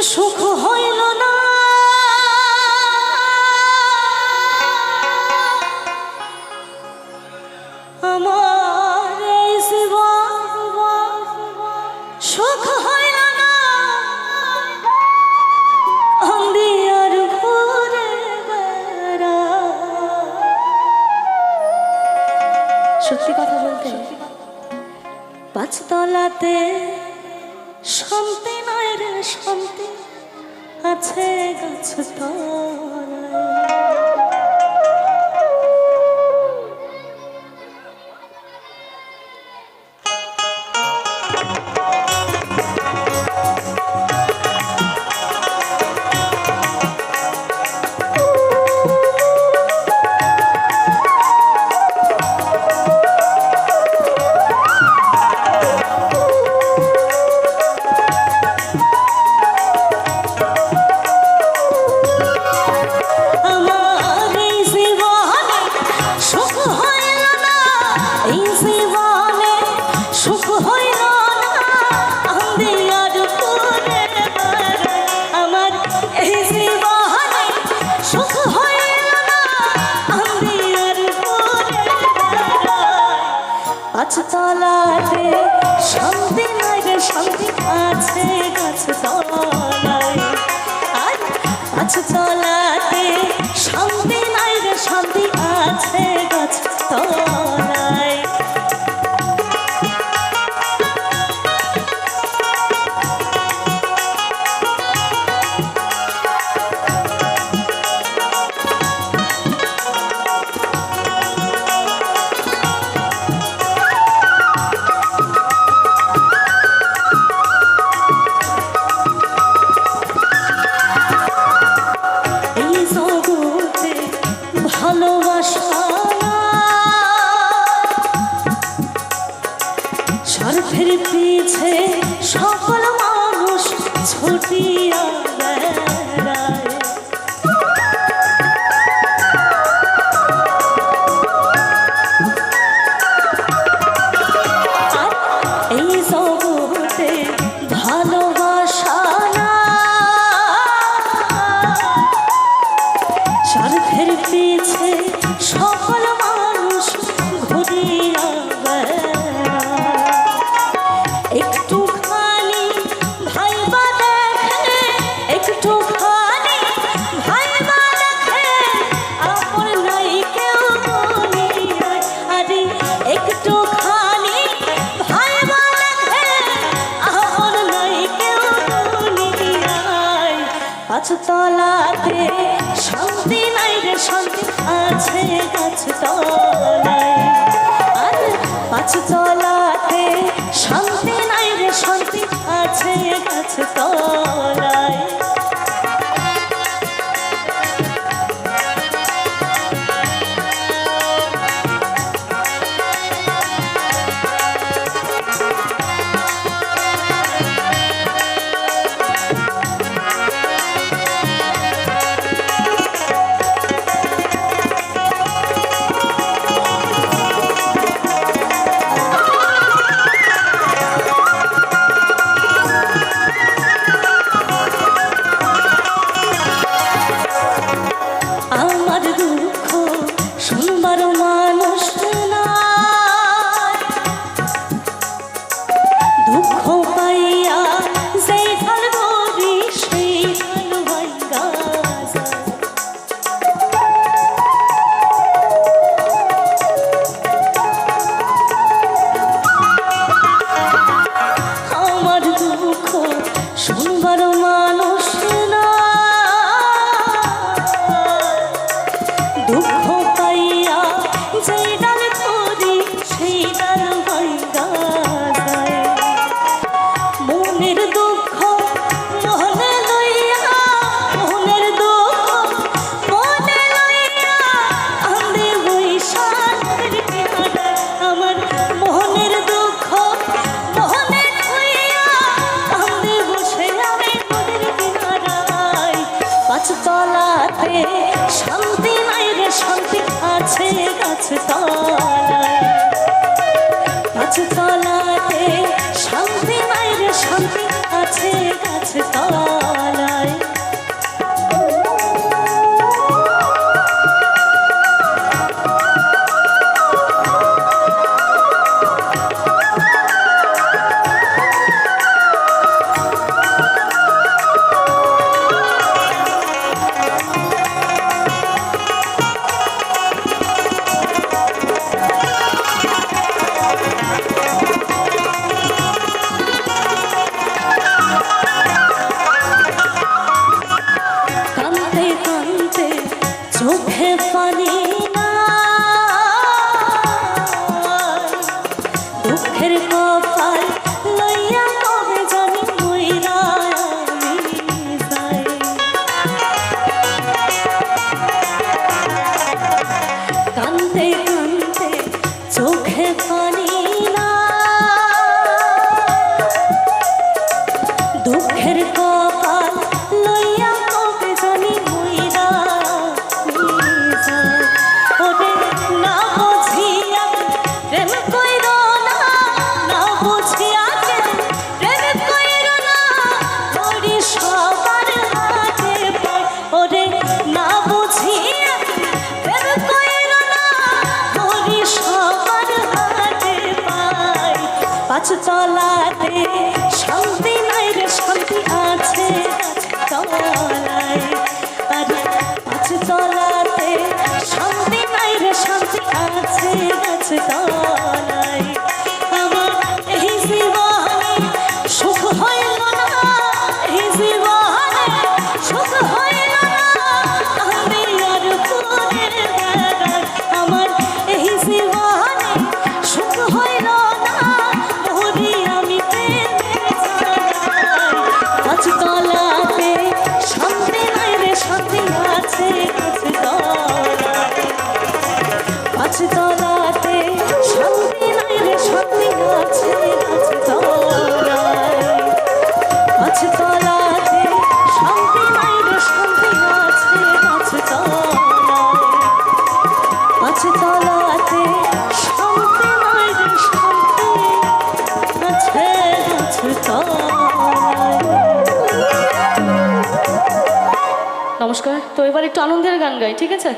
সুখ হইল না আমার এই জীবন, সুখ হইল না আন্দিয়ার ঘুরে বেড়া। সত্যি কথা বলতে পাঁচতলাতে শান্তি নাই রে শান্তি আছে গাছ তলায়। পাঁচতলাতে শান্তি নাই রে শান্তি আছে গাছ তলায়। আর পাঁচতলাতে শান্তি নাই রে শান্তি আছে গাছ তলায়। স্বার্থের পিছে সকল মানুষ ছুটিয়া বেড়ায়। আর এই জগতে ভালোবাসা না, স্বার্থের পিছে সকল মানুষ ঘুরিয়া বেড়ায়। একটুখানি ভাইবা দেখে, একটুখানি ভাইবা দেখে আপন নাই কেউ দুনিয়ায়। আরে একটুখানি ভাইবা দেখে আপন নাই কেউ দুনিয়ায়। পাঁচতলাতে শান্তি নাই রে শান্তি আছে গাছ তলায়। আর পাঁচতলাতে শান্তি নাই রে শান্তি আছে গাছ তলায়। আমার দুঃখ শুনবার মানুষ নাই, দুঃখ পাইয়া যেই ঢাল ধরি সেই ঢাল ভাঙ্গা যায়। আমার দুঃখ শুনবার মানুষ দুঃখ পাইয়া যেই ডাল ধরি সেই ডাল ভাঙ্গা যায়। মনের দুঃখ মনে লইয়া, মনের দুঃখ মনে লইয়া আন্দে বৈশাখের কিনারায়। আমার মনের দুঃখ মনে লইয়া আন্দে বসে আমি নদীর কিনারায়। পাঁচতলাতে শান্তি নাই রে শান্তি আছে গাছ তলায়। পাঁচতলা তলাতে শান্তি নাই রে শান্তি আছে গাছ তলায়। চোখে পানি দুঃখের কপাল লইয়া কবে জানি মইরা আমি যাই। কান্দতে কান্দতে চোখে পানি দুঃখের কপাল লইয়া কবে জানি মইরা না বুঝিয়া প্রেম কইর না, না বুঝিয়া প্রেম কইর না, ওরে সবার হাতে পাই। ওরে না বুঝিয়া প্রেম কইর না, ওরে সবার হাতে পাই। পাঁচ তলাতে শান্তি নাই রে শান্তি আছে তলায়। আরে পাঁচ তলাতে শান্তি নাই রে শান্তি আছে গাছ তলায়। আমার এই জীবনে সুখ হইল না, এই জীবনে সুখ হইল না, আমি আর ঘুরে বেড়াই। আমার এই জীবনে সুখ হইল না, ওরে আমি প্রেমে জড়াই। পাঁচ তলাতে শান্তি নাই রে শান্তি আছে গাছ তলায়। পাঁচ তলাতে শান্তি নাই রে শান্তি আছে গাছ তলায়। পাঁচ তলাতে শান্তি নাই রে শান্তি আছে গাছ তলায়। পাঁচ তলাতে শান্তি নাই রে শান্তি আছে গাছ তলায়। নমস্কার। তো এবার একটু আনন্দের গান গাই, ঠিক আছে?